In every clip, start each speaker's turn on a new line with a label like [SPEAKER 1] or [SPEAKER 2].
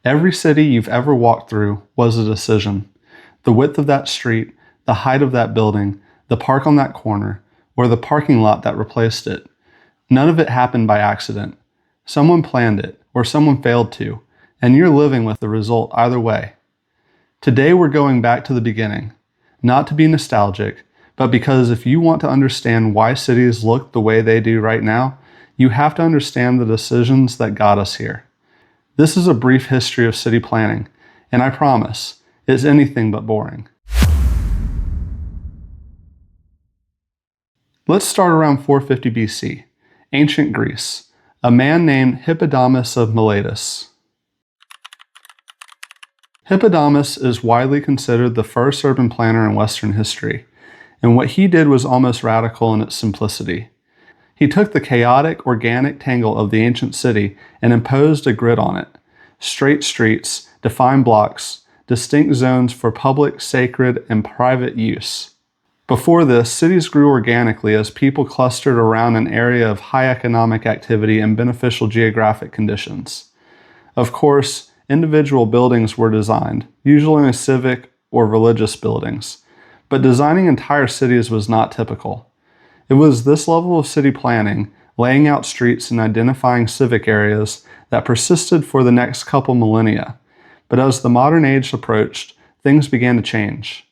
[SPEAKER 1] Every city you've ever walked through was a decision. The width of that street, the height of that building, the park on that corner, or the parking lot that replaced it. None of it happened by accident. Someone planned it, or someone failed to, and you're living with the result either way. Today we're going back to the beginning, not to be nostalgic, but because if you want to understand why cities look the way they do right now, you have to understand the decisions that got us here. This is a brief history of city planning, and I promise, it's anything but boring. Let's start around 450 BC, ancient Greece, a man named Hippodamus of Miletus. Hippodamus is widely considered the first urban planner in Western history, and what he did was almost radical in its simplicity. He took the chaotic, organic tangle of the ancient city and imposed a grid on it. Straight streets, defined blocks, distinct zones for public, sacred, and private use. Before this, cities grew organically as people clustered around an area of high economic activity and beneficial geographic conditions. Of course, individual buildings were designed, usually civic or religious buildings, but designing entire cities was not typical. It was this level of city planning, laying out streets and identifying civic areas, that persisted for the next couple millennia. But as the modern age approached, things began to change.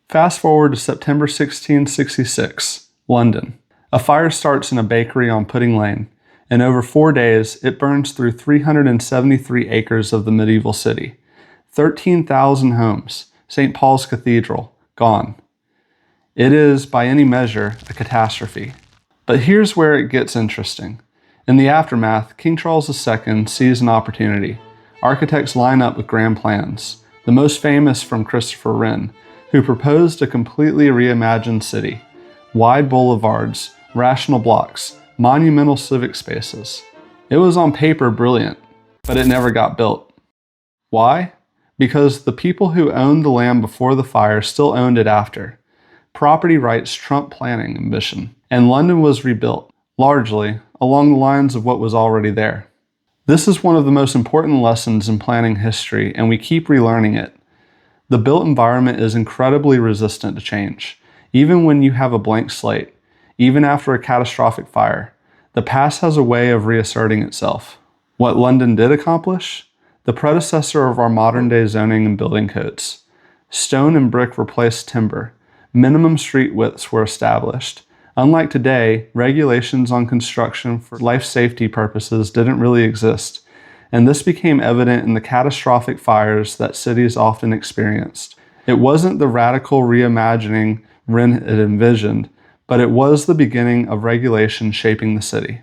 [SPEAKER 1] Fast forward to September 1666, London. A fire starts in a bakery on Pudding Lane, and over 4 days, it burns through 373 acres of the medieval city. 13,000 homes, St. Paul's Cathedral, gone. It is, by any measure, a catastrophe. But here's where it gets interesting. In the aftermath, King Charles II sees an opportunity. Architects line up with grand plans, the most famous from Christopher Wren, who proposed a completely reimagined city. Wide boulevards, rational blocks, monumental civic spaces. It was on paper brilliant, but it never got built. Why? Because the people who owned the land before the fire still owned it after. Property rights trumped planning ambition, and London was rebuilt, largely along the lines of what was already there. This is one of the most important lessons in planning history, and we keep relearning it. The built environment is incredibly resistant to change, even when you have a blank slate, even after a catastrophic fire. The past has a way of reasserting itself. What London did accomplish? The predecessor of our modern-day zoning and building codes. Stone and brick replaced timber. Minimum street widths were established. Unlike today, regulations on construction for life safety purposes didn't really exist, and this became evident in the catastrophic fires that cities often experienced. It wasn't the radical reimagining Wren had envisioned, but it was the beginning of regulation shaping the city.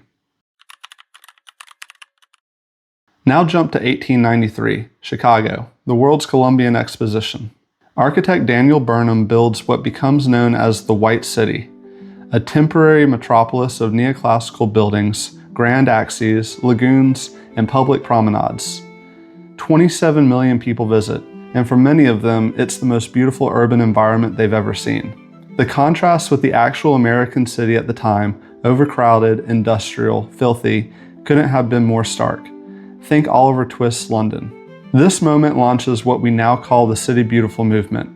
[SPEAKER 1] Now jump to 1893, Chicago, the World's Columbian Exposition. Architect Daniel Burnham builds what becomes known as the White City, a temporary metropolis of neoclassical buildings, grand axes, lagoons, and public promenades. 27 million people visit, and for many of them, it's the most beautiful urban environment they've ever seen. The contrast with the actual American city at the time, overcrowded, industrial, filthy, couldn't have been more stark. Think Oliver Twist's London. This moment launches what we now call the City Beautiful movement,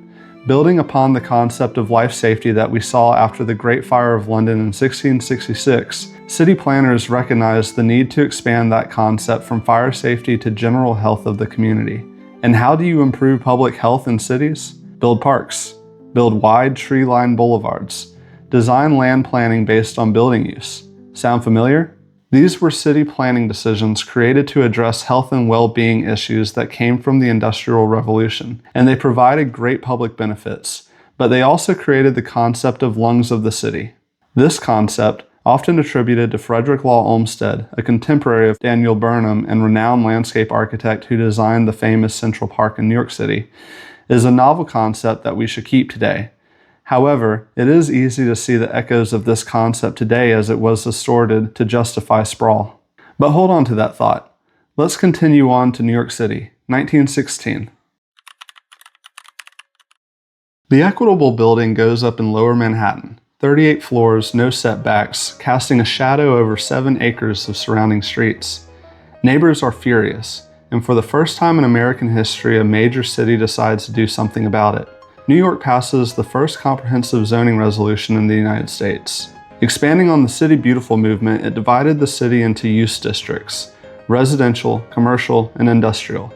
[SPEAKER 1] building upon the concept of life safety that we saw after the Great Fire of London in 1666. City planners recognized the need to expand that concept from fire safety to general health of the community. And how do you improve public health in cities? Build parks. Build wide tree-lined boulevards. Design land planning based on building use. Sound familiar? These were city planning decisions created to address health and well-being issues that came from the Industrial Revolution, and they provided great public benefits, but they also created the concept of lungs of the city. This concept, often attributed to Frederick Law Olmsted, a contemporary of Daniel Burnham and renowned landscape architect who designed the famous Central Park in New York City, is a novel concept that we should keep today. However, it is easy to see the echoes of this concept today as it was distorted to justify sprawl. But hold on to that thought. Let's continue on to New York City, 1916. The Equitable Building goes up in Lower Manhattan, 38 floors, no setbacks, casting a shadow over 7 acres of surrounding streets. Neighbors are furious, and for the first time in American history, a major city decides to do something about it. New York passes the first comprehensive zoning resolution in the United States. Expanding on the City Beautiful movement, it divided the city into use districts, residential, commercial, and industrial,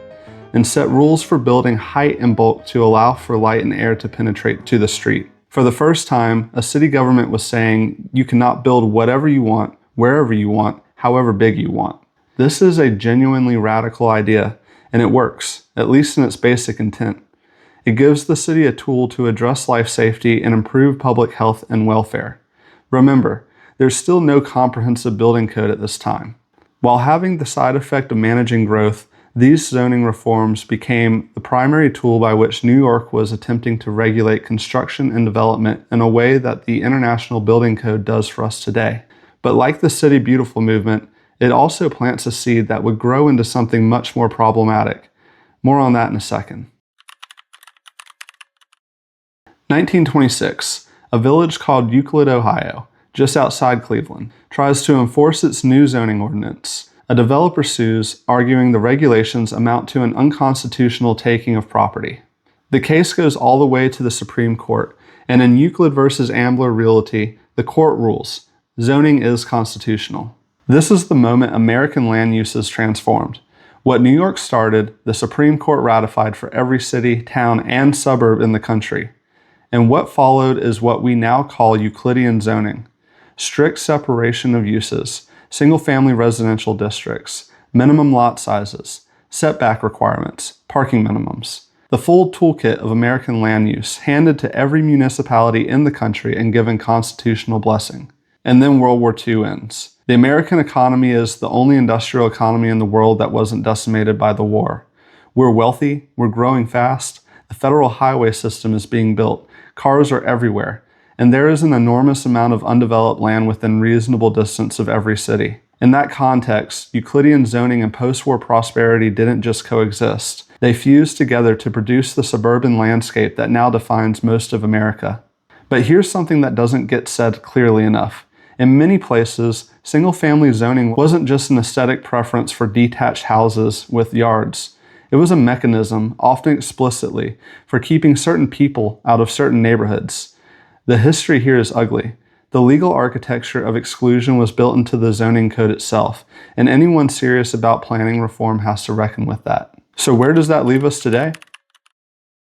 [SPEAKER 1] and set rules for building height and bulk to allow for light and air to penetrate to the street. For the first time, a city government was saying you cannot build whatever you want, wherever you want, however big you want. This is a genuinely radical idea, and it works, at least in its basic intent. It gives the city a tool to address life safety and improve public health and welfare. Remember, there's still no comprehensive building code at this time. While having the side effect of managing growth, these zoning reforms became the primary tool by which New York was attempting to regulate construction and development in a way that the International Building Code does for us today. But like the City Beautiful movement, it also plants a seed that would grow into something much more problematic. More on that in a second. 1926, a village called Euclid, Ohio, just outside Cleveland, tries to enforce its new zoning ordinance. A developer sues, arguing the regulations amount to an unconstitutional taking of property. The case goes all the way to the Supreme Court, and in Euclid versus Ambler Realty, the court rules, zoning is constitutional. This is the moment American land use is transformed. What New York started, the Supreme Court ratified for every city, town, and suburb in the country. And what followed is what we now call Euclidean zoning. Strict separation of uses, single-family residential districts, minimum lot sizes, setback requirements, parking minimums. The full toolkit of American land use handed to every municipality in the country and given constitutional blessing. And then World War II ends. The American economy is the only industrial economy in the world that wasn't decimated by the war. We're wealthy, we're growing fast, the federal highway system is being built, cars are everywhere, and there is an enormous amount of undeveloped land within reasonable distance of every city. In that context, Euclidean zoning and post-war prosperity didn't just coexist. They fused together to produce the suburban landscape that now defines most of America. But here's something that doesn't get said clearly enough. In many places, single-family zoning wasn't just an aesthetic preference for detached houses with yards. It was a mechanism, often explicitly, for keeping certain people out of certain neighborhoods. The history here is ugly. The legal architecture of exclusion was built into the zoning code itself, and anyone serious about planning reform has to reckon with that. So where does that leave us today?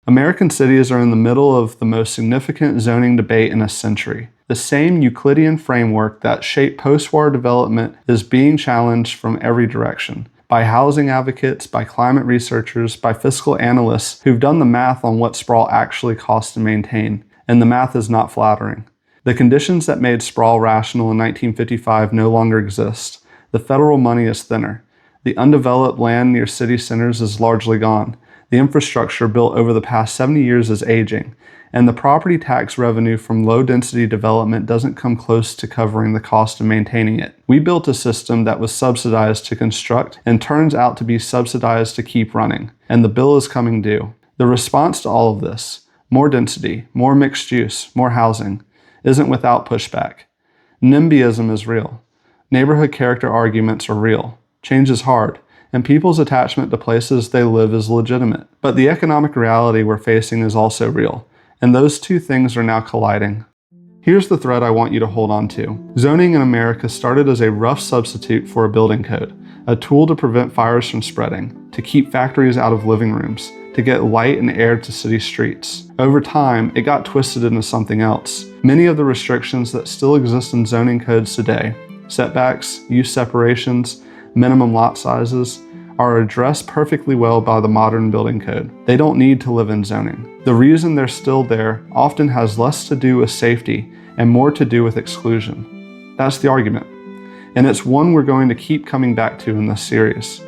[SPEAKER 1] American cities are in the middle of the most significant zoning debate in a century. The same Euclidean framework that shaped post-war development is being challenged from every direction. By housing advocates, by climate researchers, by fiscal analysts who've done the math on what sprawl actually costs to maintain, and the math is not flattering. The conditions that made sprawl rational in 1955 no longer exist. The federal money is thinner. The undeveloped land near city centers is largely gone. The infrastructure built over the past 70 years is aging, and the property tax revenue from low-density development doesn't come close to covering the cost of maintaining it. We built a system that was subsidized to construct and turns out to be subsidized to keep running, and the bill is coming due. The response to all of this, more density, more mixed use, more housing, isn't without pushback. NIMBYism is real. Neighborhood character arguments are real. Change is hard, and people's attachment to places they live is legitimate. But the economic reality we're facing is also real, and those two things are now colliding. Here's the thread I want you to hold on to. Zoning in America started as a rough substitute for a building code, a tool to prevent fires from spreading, to keep factories out of living rooms, to get light and air to city streets. Over time, it got twisted into something else. Many of the restrictions that still exist in zoning codes today, setbacks, use separations, minimum lot sizes, are addressed perfectly well by the modern building code. They don't need to live in zoning. The reason they're still there often has less to do with safety and more to do with exclusion. That's the argument. And it's one we're going to keep coming back to in this series.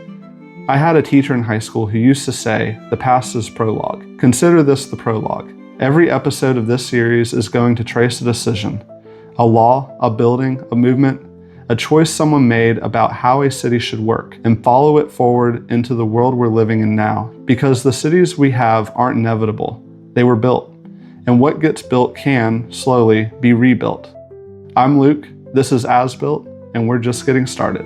[SPEAKER 1] I had a teacher in high school who used to say, the past is prologue. Consider this the prologue. Every episode of this series is going to trace a decision, a law, a building, a movement, a choice someone made about how a city should work, and follow it forward into the world we're living in now. Because the cities we have aren't inevitable. They were built. And what gets built can, slowly, be rebuilt. I'm Luke, this is As Built, and we're just getting started.